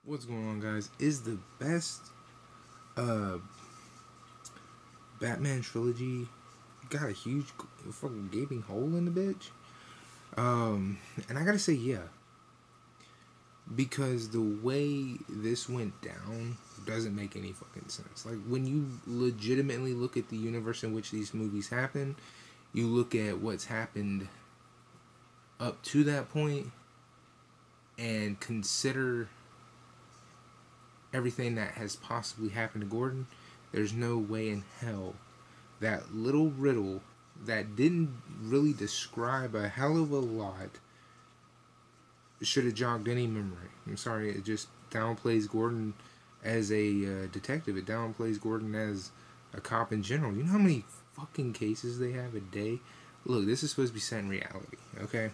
What's going on, guys? Is the best uh Batman trilogy got a huge fucking gaping hole in the bitch? And I gotta say, yeah, because the way this went down doesn't make any fucking sense. Like, when you legitimately look at the universe in which these movies happen, you look at what's happened up to that point and consider everything that has possibly happened to Gordon, there's no way in hell that little riddle that didn't really describe a hell of a lot should have jogged any memory. I'm sorry, it just downplays Gordon as a detective. It downplays Gordon as a cop in general. You know how many fucking cases they have a day? Look, this is supposed to be set in reality, okay?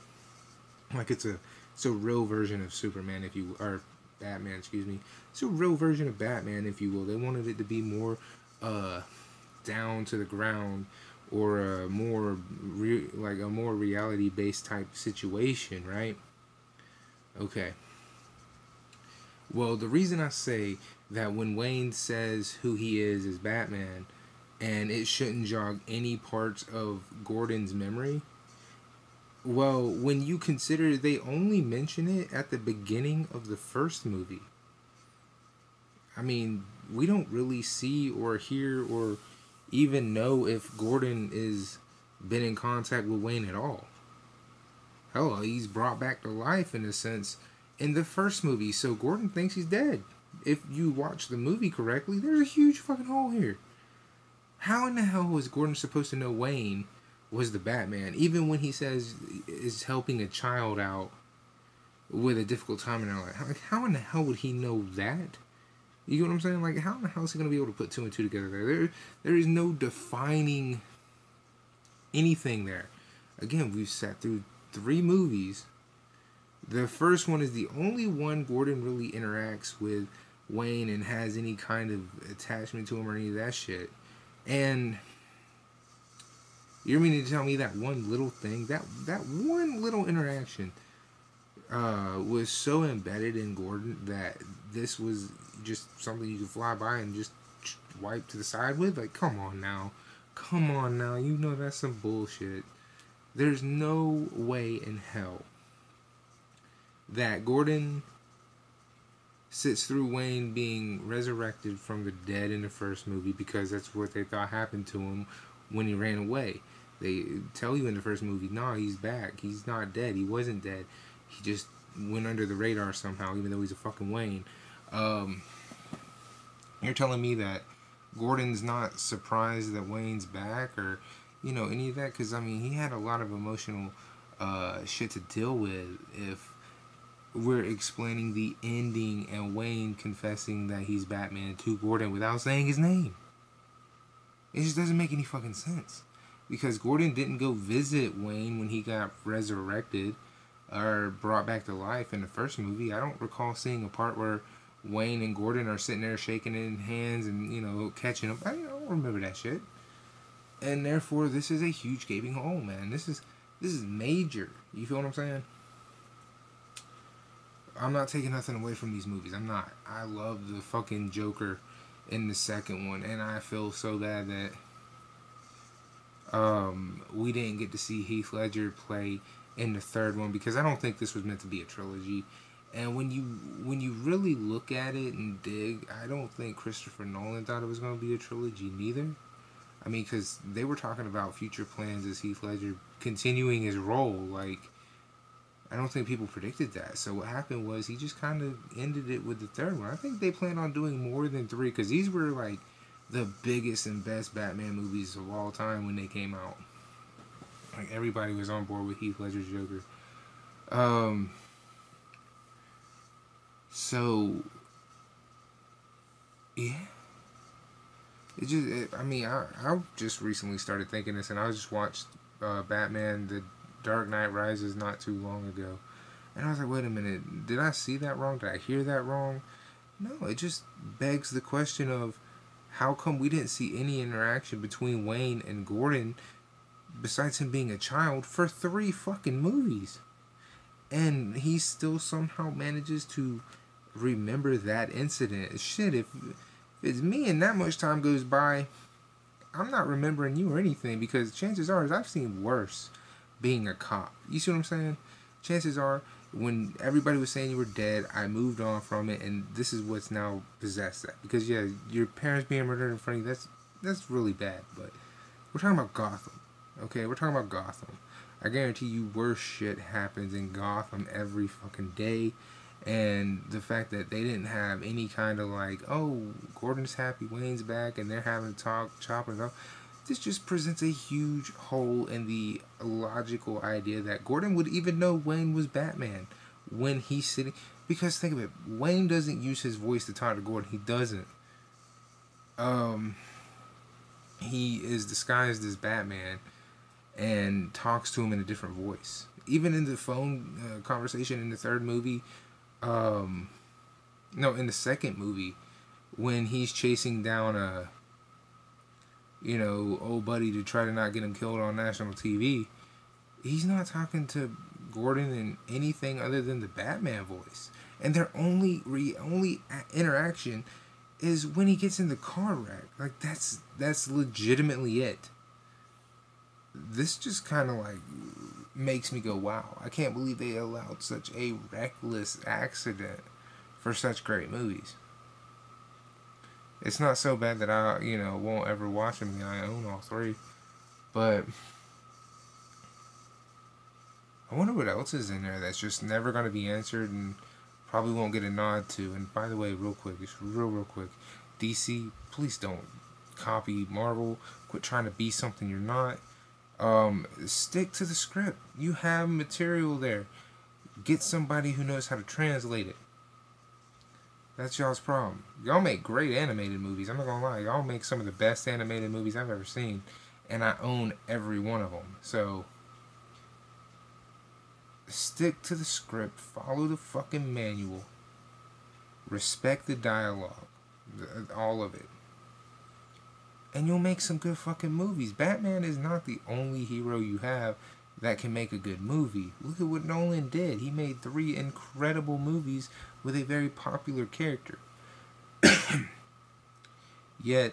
Like, it's a real version of Superman, if you or Batman, excuse me. It's a real version of Batman, if you will. They wanted it to be more down to the ground, or a more like a more reality based type situation, right? Okay. Well, the reason I say that when Wayne says who he is as Batman, and it shouldn't jog any parts of Gordon's memory, well, when you consider they only mention it at the beginning of the first movie. I mean, we don't really see or hear or even know if Gordon is been in contact with Wayne at all. Hell, he's brought back to life in a sense in the first movie, so Gordon thinks he's dead. If you watch the movie correctly, there's a huge fucking hole here. How in the hell was Gordon supposed to know Wayne was the Batman, even when he says is helping a child out with a difficult time in their life? Like, how in the hell would he know that? You get what I'm saying? Like, how in the hell is he going to be able to put two and two together there is no defining anything there. Again, we've sat through 3 movies. The first one is the only one Gordon really interacts with Wayne and has any kind of attachment to him or any of that shit. And you're meaning to tell me that one little thing, that one little interaction, was so embedded in Gordon that this was just something you could fly by and just wipe to the side with? Like, come on now. You know that's some bullshit. There's no way in hell that Gordon sits through Wayne being resurrected from the dead in the first movie, because that's what they thought happened to him when he ran away. They tell you in the first movie, no, he's back. He's not dead. He wasn't dead. He just went under the radar somehow, even though he's a fucking Wayne. You're telling me that Gordon's not surprised that Wayne's back, or, you know, any of that? Because, I mean, he had a lot of emotional shit to deal with if we're explaining the ending and Wayne confessing that he's Batman to Gordon without saying his name. It just doesn't make any fucking sense. Because Gordon didn't go visit Wayne when he got resurrected or brought back to life in the first movie. I don't recall seeing a part where Wayne and Gordon are sitting there shaking in hands and, you know, catching up. I don't remember that shit. And therefore, this is a huge gaping hole, man. This is major. You feel what I'm saying? I'm not taking nothing away from these movies. I'm not. I love the fucking Joker in the second one, and I feel so bad that we didn't get to see Heath Ledger play in the third one, because I don't think this was meant to be a trilogy. And when you really look at it and dig, I don't think Christopher Nolan thought it was going to be a trilogy neither. I mean, because they were talking about future plans as Heath Ledger continuing his role. Like, I don't think people predicted that. So what happened was he just kind of ended it with the third one. I think they plan on doing more than 3, because these were like the biggest and best Batman movies of all time when they came out. Like, everybody was on board with Heath Ledger's Joker. So yeah, I just recently started thinking this, and I just watched Batman: The Dark Knight Rises not too long ago, and I was like, wait a minute, did I see that wrong? Did I hear that wrong? No, it just begs the question of how come we didn't see any interaction between Wayne and Gordon besides him being a child for 3 fucking movies, and he still somehow manages to remember that incident. Shit, if it's me and that much time goes by, I'm not remembering you or anything, because chances are I've seen worse being a cop. You see what I'm saying? Chances are, when everybody was saying you were dead, I moved on from it, and this is what's now possessed that. Because yeah, your parents being murdered in front of you, that's really bad. But we're talking about Gotham, okay? We're talking about Gotham. I guarantee you, worse shit happens in Gotham every fucking day. And the fact that they didn't have any kind of like, oh, Gordon's happy, Wayne's back, and they're having a talk, chopping it up. This just presents a huge hole in the logical idea that Gordon would even know Wayne was Batman when he's sitting. Because think of it, Wayne doesn't use his voice to talk to Gordon. He doesn't. He is disguised as Batman and talks to him in a different voice. Even in the phone conversation in the third movie, no, in the second movie, when he's chasing down old buddy to try to not get him killed on national TV, he's not talking to Gordon in anything other than the Batman voice. And their only interaction is when he gets in the car wreck. Like, that's legitimately it. This just kind of like makes me go, wow, I can't believe they allowed such a reckless accident for such great movies. It's not so bad that I, won't ever watch them again. I own all three. But I wonder what else is in there that's just never going to be answered and probably won't get a nod to. And by the way, real quick, just real quick, DC, please don't copy Marvel. Quit trying to be something you're not. Stick to the script. You have material there. Get somebody who knows how to translate it. That's y'all's problem. Y'all make great animated movies. I'm not gonna lie. Y'all make some of the best animated movies I've ever seen. And I own every one of them. So, stick to the script. Follow the fucking manual. Respect the dialogue. All of it. And you'll make some good fucking movies. Batman is not the only hero you have that can make a good movie. Look at what Nolan did. He made 3 incredible movies with a very popular character. Yet,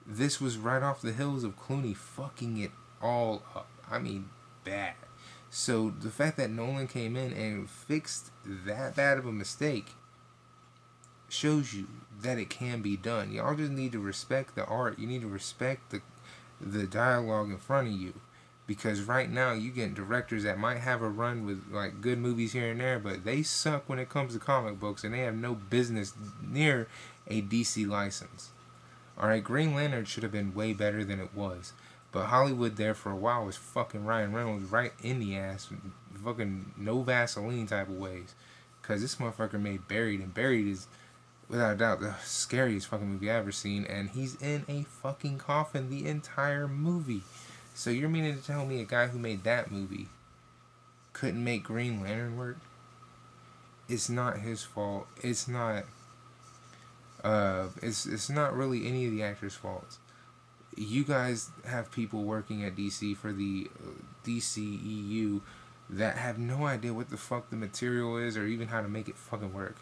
this was right off the hills of Clooney fucking it all up. I mean, bad. So, the fact that Nolan came in and fixed that bad of a mistake shows you that it can be done. Y'all just need to respect the art. You need to respect the dialogue in front of you. Because right now you get directors that might have a run with like good movies here and there, but they suck when it comes to comic books, and they have no business near a DC license. Alright, Green Lantern should have been way better than it was. But Hollywood there for a while was fucking Ryan Reynolds right in the ass. Fucking no Vaseline type of ways. Because this motherfucker made Buried, and Buried is without a doubt the scariest fucking movie I've ever seen, and he's in a fucking coffin the entire movie. So you're meaning to tell me a guy who made that movie couldn't make Green Lantern work? It's not his fault. It's not it's not really any of the actors' faults. You guys have people working at DC for the DCEU that have no idea what the fuck the material is or even how to make it fucking work.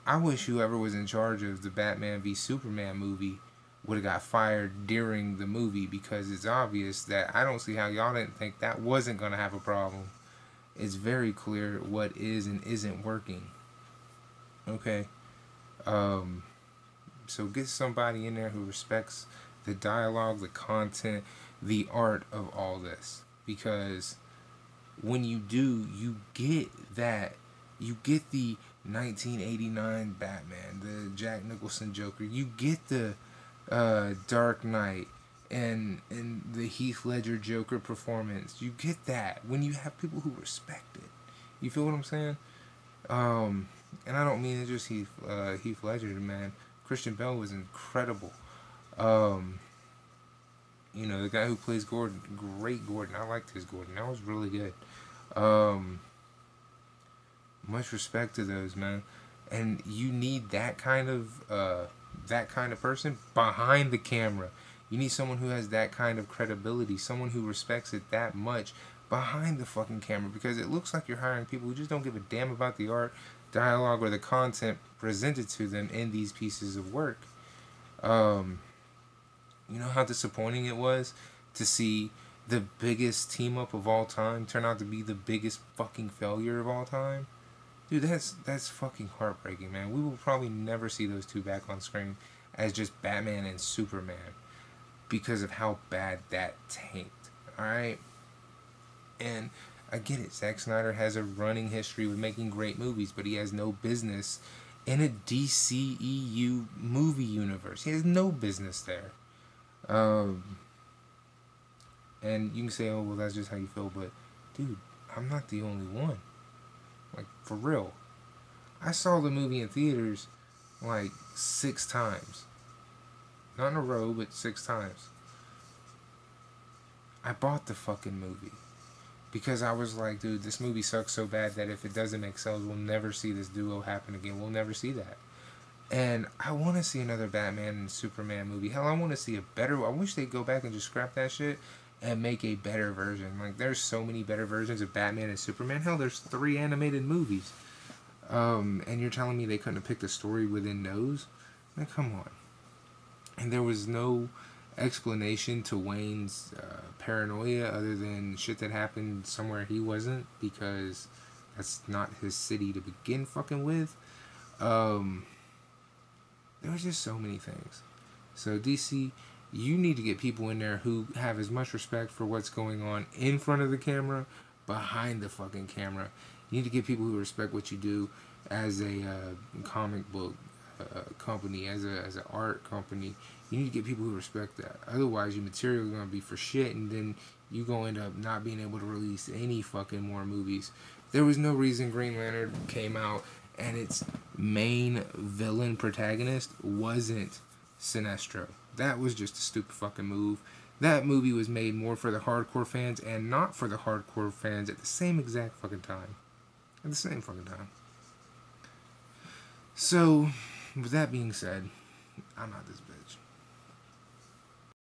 I wish whoever was in charge of the Batman v Superman movie would have got fired during the movie, because it's obvious that I don't see how y'all didn't think that wasn't going to have a problem. It's very clear what is and isn't working. Okay? So get somebody in there who respects the dialogue, the content, the art of all this. Because when you do, you get that. You get the 1989 Batman, the Jack Nicholson Joker. You get the Dark Knight and the Heath Ledger Joker performance. You get that when you have people who respect it. You feel what I'm saying? And I don't mean it's just Heath Ledger, man. Christian Bale was incredible. The guy who plays Gordon, great Gordon. I liked his Gordon. That was really good. Much respect to those, man. And you need that kind of person behind the camera. You need someone who has that kind of credibility, someone who respects it that much behind the fucking camera, because it looks like you're hiring people who just don't give a damn about the art. dialogue or the content presented to them in these pieces of work. You know how disappointing it was to see the biggest team up of all time turn out to be the biggest fucking failure of all time? Dude, that's fucking heartbreaking, man. We will probably never see those two back on screen as just Batman and Superman because of how bad that tanked. Alright? And I get it. Zack Snyder has a running history with making great movies, but he has no business in a DCEU movie universe. He has no business there. And you can say, oh, well, that's just how you feel, but dude, I'm not the only one. Like, for real. I saw the movie in theaters like 6 times. Not in a row, but 6 times. I bought the fucking movie because I was like, dude, this movie sucks so bad that if it doesn't make sales, we'll never see this duo happen again. We'll never see that. And I want to see another Batman and Superman movie. Hell, I want to see a better... I wish they'd go back and just scrap that shit and make a better version. Like, there's so many better versions of Batman and Superman. Hell, there's 3 animated movies. And you're telling me they couldn't have picked a story within those? Like, come on. And there was no explanation to Wayne's paranoia other than shit that happened somewhere he wasn't, because that's not his city to begin fucking with. There was just so many things. So DC, you need to get people in there who have as much respect for what's going on in front of the camera, behind the fucking camera. You need to get people who respect what you do as a comic book company, as an art company. You need to get people who respect that. Otherwise, your material is going to be for shit, and then you going to end up not being able to release any fucking more movies. There was no reason Green Lantern came out and its main villain protagonist wasn't Sinestro. That was just a stupid fucking move. That movie was made more for the hardcore fans and not for the hardcore fans at the same exact fucking time. At the same fucking time. So, with that being said, I'm out this bitch.